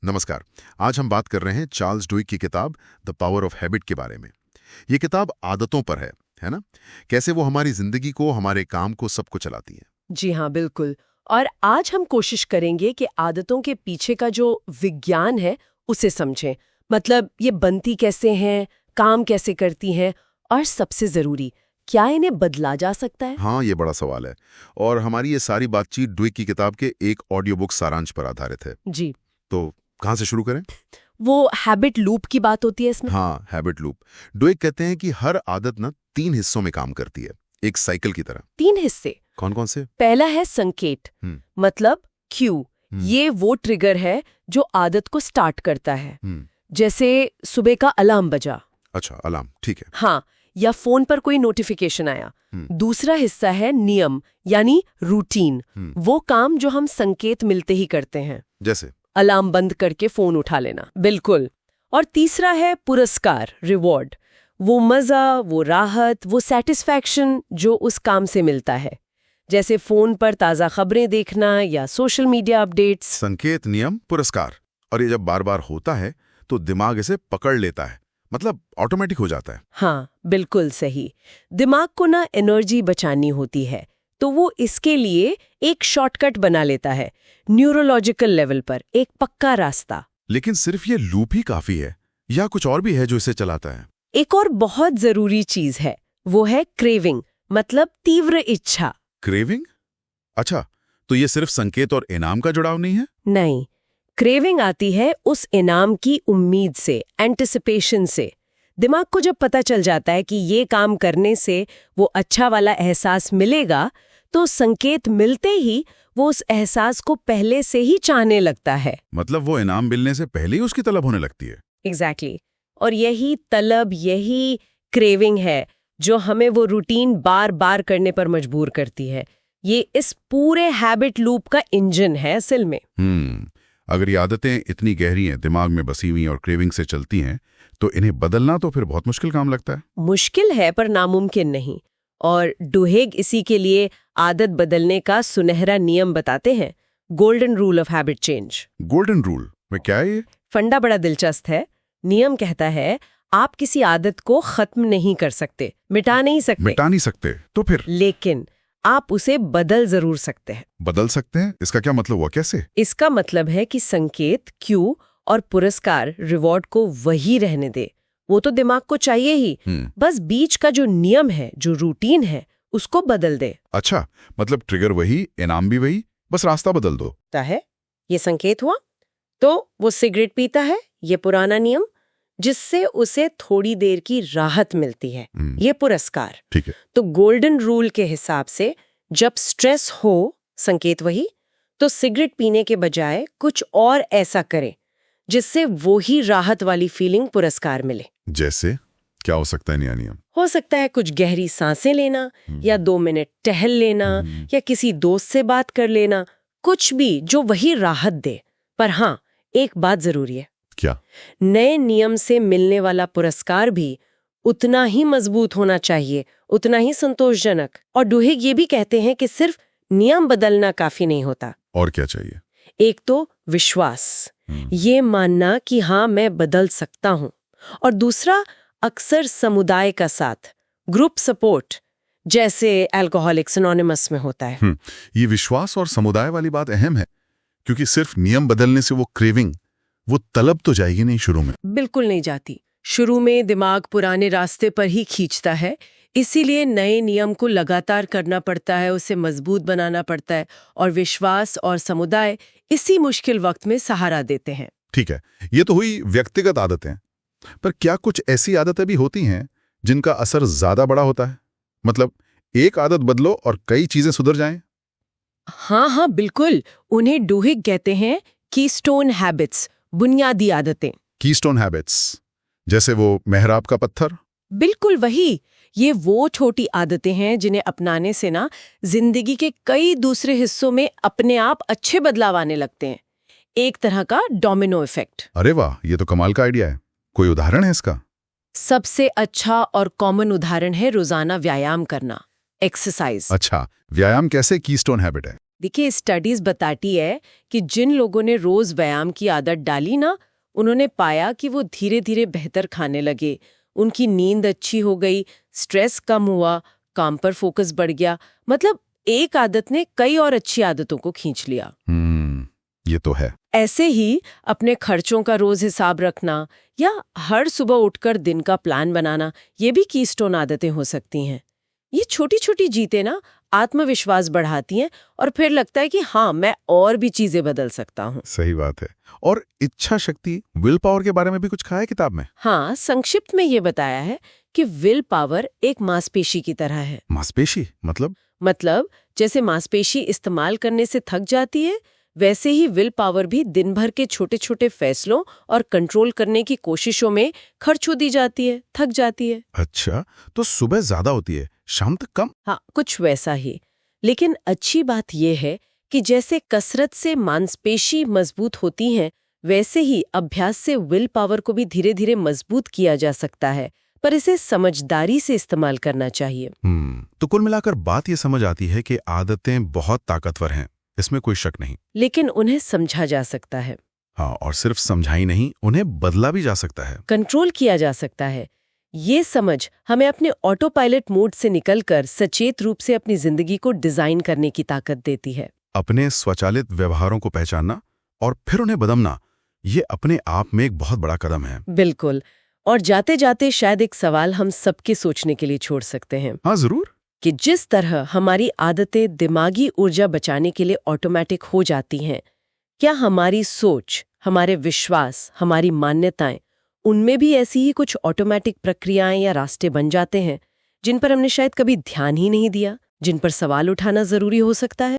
नमस्कार। आज हम बात कर रहे हैं चार्ल्स डुइक की किताब द पावर ऑफ हैबिट के बारे में। ये किताब आदतों पर है ना? कैसे वो हमारी जिंदगी को, हमारे काम को, सबको चलाती है। जी हाँ, बिल्कुल। और आज हम कोशिश करेंगे कि आदतों के पीछे का जो विज्ञान है उसे समझें। मतलब ये बनती कैसे हैं, काम कैसे करती हैं, और सबसे जरूरी, क्या इन्हें बदला जा सकता है? हाँ, ये बड़ा सवाल है। और हमारी ये सारी बातचीत डुइक की किताब के एक ऑडियो बुक सारांश पर आधारित है। जी। तो कहाँ से शुरू करें? वो हैबिट लूप की बात होती है इसमें। हाँ, हैबिट लूप। डुइक कहते हैं कि हर आदत ना 3 हिस्सों में काम करती है, एक साइकिल की तरह। 3 हिस्से। कौन कौन से? पहला है संकेत, मतलब क्यू। ये वो ट्रिगर है जो आदत को स्टार्ट करता है। जैसे सुबह का अलार्म बजा। अच्छा, अलार्म, ठीक है। हाँ, या फोन पर कोई नोटिफिकेशन आया। दूसरा हिस्सा है नियम, यानी रूटीन। वो काम जो हम संकेत मिलते ही करते हैं, जैसे अलार्म बंद करके फोन उठा लेना। बिल्कुल। और तीसरा है पुरस्कार, रिवॉर्ड। वो मजा, वो राहत, वो सेटिस्फैक्शन जो उस काम से मिलता है, जैसे फोन पर ताजा खबरें देखना या सोशल मीडिया अपडेट्स। संकेत, नियम, पुरस्कार। और ये जब बार बार होता है तो दिमाग इसे पकड़ लेता है, मतलब ऑटोमेटिक हो जाता है। हाँ, बिल्कुल सही। दिमाग को ना एनर्जी बचानी होती है, तो वो इसके लिए एक शॉर्टकट बना लेता है, न्यूरोलॉजिकल लेवल पर एक पक्का रास्ता। लेकिन सिर्फ ये लूप ही काफी है या कुछ और भी है जो इसे चलाता है? एक और बहुत जरूरी चीज है, वो है क्रेविंग, मतलब तीव्र इच्छा। क्रेविंग? अच्छा, तो ये सिर्फ संकेत और इनाम का जुड़ाव नहीं है? नहीं, क्रेविंग आती है उस इनाम की उम्मीद से, एंटिसिपेशन से। दिमाग को जब पता चल जाता है कि ये काम करने से वो अच्छा वाला एहसास मिलेगा, तो संकेत मिलते ही वो उस एहसास को पहले से ही चाहने लगता है। मतलब वो इनाम मिलने से पहले ही उसकी तलब होने लगती है। एग्जैक्टली। और यही तलब, यही क्रेविंग है जो हमें वो रूटीन बार बार करने पर मजबूर करती है। ये इस पूरे हैबिट लूप का इंजन है असल में। अगर ये आदतें इतनी गहरी हैं, दिमाग में बसी हुई और क्रेविंग से चलती हैं, तो इन्हें बदलना तो फिर बहुत मुश्किल काम लगता है। मुश्किल है पर नामुमकिन नहीं। और डुहेग इसी के लिए आदत बदलने का सुनहरा नियम बताते हैं, golden rule of habit change. Golden rule में क्या है ये? फंडा बड़ा दिलचस्प है। नियम कहता है आप किसी आदत को खत्म नहीं कर सकते, मिटा नहीं सकते, तो फिर? लेकिन आप उसे बदल जरूर सकते हैं। बदल सकते हैं? इसका क्या मतलब हुआ? कैसे? इसका मतलब है कि संकेत, क्यू और पुरस्कार, रिवॉर्ड को वही रहने दे। वो तो दिमाग को चाहिए ही, बस बीच का जो नियम है, जो रूटीन है, उसको बदल दे। अच्छा, मतलब ट्रिगर वही, इनाम भी वही, बस रास्ता बदल दो। है ये संकेत हुआ, तो वो सिगरेट पीता है, ये पुराना नियम, जिससे उसे थोड़ी देर की राहत मिलती है, ये पुरस्कार। ठीक है। तो गोल्डन रूल के हिसाब से जब स्ट्रेस हो, संकेत वही, तो सिगरेट पीने के बजाय कुछ और ऐसा करे जिससे वो ही राहत वाली फीलिंग, पुरस्कार मिले। जैसे क्या हो सकता है नया नियम? हो सकता है कुछ गहरी सांसें लेना, या 2 मिनट टहल लेना, या किसी दोस्त से बात कर लेना, कुछ भी जो वही राहत दे। पर हाँ, एक बात जरूरी है। क्या? नए नियम से मिलने वाला पुरस्कार भी उतना ही मजबूत होना चाहिए, उतना ही संतोषजनक। और डुहेग ये भी कहते हैं कि सिर्फ नियम बदलना काफी नहीं होता। और क्या चाहिए? एक तो विश्वास, ये मानना कि हाँ, मैं बदल सकता हूँ। और दूसरा, अक्सर समुदाय का साथ, ग्रुप सपोर्ट, जैसे अल्कोहलिक्स एनोनिमस में होता है। ये विश्वास और समुदाय वाली बात अहम है, क्योंकि सिर्फ नियम बदलने से वो क्रेविंग, वो तलब तो जाएगी नहीं शुरू में। बिल्कुल नहीं जाती। शुरू में दिमाग पुराने रास्ते पर ही खींचता है, इसीलिए नए नियम को लगातार करना पड़ता है, उसे मजबूत बनाना पड़ता है, और विश्वास और समुदाय इसी मुश्किल वक्त में सहारा देते हैं। ठीक है, ये तो हुई व्यक्तिगत आदतें, पर क्या कुछ ऐसी आदतें भी होती हैं जिनका असर ज्यादा बड़ा होता है? मतलब एक आदत बदलो और कई चीजें सुधर जाएं? हाँ हाँ, बिल्कुल। उन्हें डुहेग कहते हैं कीस्टोन हैबिट्स, बुनियादी आदतें। कीस्टोन हैबिट्स, जैसे वो मेहराब का पत्थर? बिल्कुल वही। ये वो छोटी आदतें हैं जिन्हें अपनाने से ना जिंदगी के कई दूसरे हिस्सों में अपने आप अच्छे बदलाव आने लगते हैं। एक तरह का डोमिनो इफेक्ट। अरे वाह, ये तो कमाल का आइडिया है। कोई उदाहरण है इसका? सबसे अच्छा और कॉमन उदाहरण है रोजाना व्यायाम करना, एक्सरसाइज। अच्छा, व्यायाम कैसे कीस्टोन हैबिट है? देखिए, स्टडीज बताती है कि जिन लोगों ने रोज व्यायाम की आदत डाली ना, उन्होंने पाया कि वो धीरे धीरे बेहतर खाने लगे, उनकी नींद अच्छी हो गई, स्ट्रेस कम हुआ, काम पर फोकस बढ़ गया। मतलब एक आदत ने कई और अच्छी आदतों को खींच लिया। ये तो है। ऐसे ही अपने खर्चों का रोज हिसाब रखना या हर सुबह उठकर दिन का प्लान बनाना, ये भी कीस्टोन आदतें हो सकती हैं। ये छोटी छोटी जीतें ना आत्मविश्वास बढ़ाती हैं और फिर लगता है कि हाँ, मैं और भी चीजें बदल सकता हूँ। सही बात है। और इच्छा शक्ति, विल पावर के बारे में भी कुछ कहा है किताब में? हाँ, संक्षिप्त में ये बताया है कि विल पावर एक मांसपेशी की तरह है। मांसपेशी मतलब जैसे मांसपेशी इस्तेमाल करने से थक जाती है, वैसे ही विल पावर भी दिन भर के छोटे छोटे फैसलों और कंट्रोल करने की कोशिशों में खर्च हो दी जाती है, थक जाती है। अच्छा, तो सुबह ज्यादा होती है, शाम तक कम? हाँ, कुछ वैसा ही। लेकिन अच्छी बात यह है कि जैसे कसरत से मांसपेशी मजबूत होती हैं, वैसे ही अभ्यास से विल पावर को भी धीरे धीरे मजबूत किया जा सकता है, पर इसे समझदारी से इस्तेमाल करना चाहिए। तो कुल मिलाकर बात ये समझ आती है कि आदतें बहुत ताकतवर हैं, इसमें कोई शक नहीं। लेकिन उन्हें समझा जा सकता है। हाँ, और सिर्फ समझाई नहीं, उन्हें बदला भी जा सकता है, कंट्रोल किया जा सकता है। ये समझ हमें अपने ऑटो पायलट मोड से निकलकर सचेत रूप से अपनी जिंदगी को डिजाइन करने की ताकत देती है। अपने स्वचालित व्यवहारों को पहचानना और फिर उन्हें बदलना, ये अपने आप में एक बहुत बड़ा कदम है। बिल्कुल। और जाते जाते शायद एक सवाल हम सबके सोचने के लिए छोड़ सकते हैं। हाँ, जरूर। कि जिस तरह हमारी आदतें दिमागी ऊर्जा बचाने के लिए ऑटोमेटिक हो जाती हैं, क्या हमारी सोच, हमारे विश्वास, हमारी मान्यताएं, उनमें भी ऐसी ही कुछ ऑटोमेटिक प्रक्रियाएं या रास्ते बन जाते हैं जिन पर हमने शायद कभी ध्यान ही नहीं दिया, जिन पर सवाल उठाना जरूरी हो सकता है?